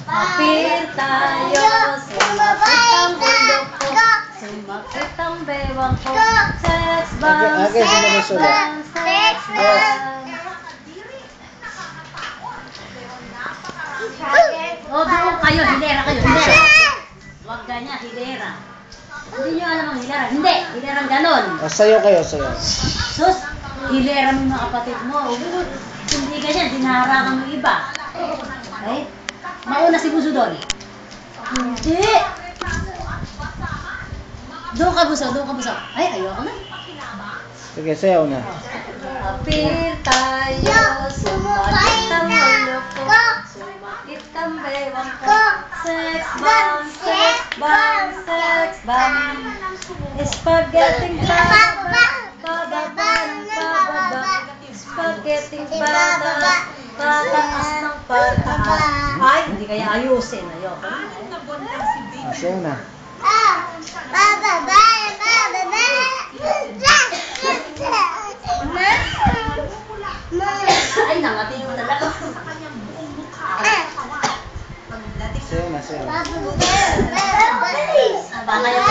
Apir tayo, sumakit ang ulo ko, sumakit ang bewang ko, sex bomb, sex bomb, sex bomb. O, doon kayo, hilera kayo, hilera. Huwag ganyan, hilera. Hindi nyo alam ang hilera. Hindi, hilerang ganon. Sayo kayo, sayo. Sus, hilera mo yung mga kapatid mo. Hindi ganyan, dinaharangan mo iba. Okay? Mauna si Buso doon. Hindi. Doon ka, Buso, doon ka, Buso. Ay, ayoko na. Sige, sayaw na. Apir tayo, sumakit ang ulo ko, sumakit ang bewang ko, sex bomb, sex bomb, sex bomb. Spaghetti baba, pababa ng pababa, spaghetti baba, pataas ng pataas. Ay, hindi kaya ayusin, ayoko. Sayaw na. Ay, nangatin mo talaga. Sayaw na, sayaw. Baka yung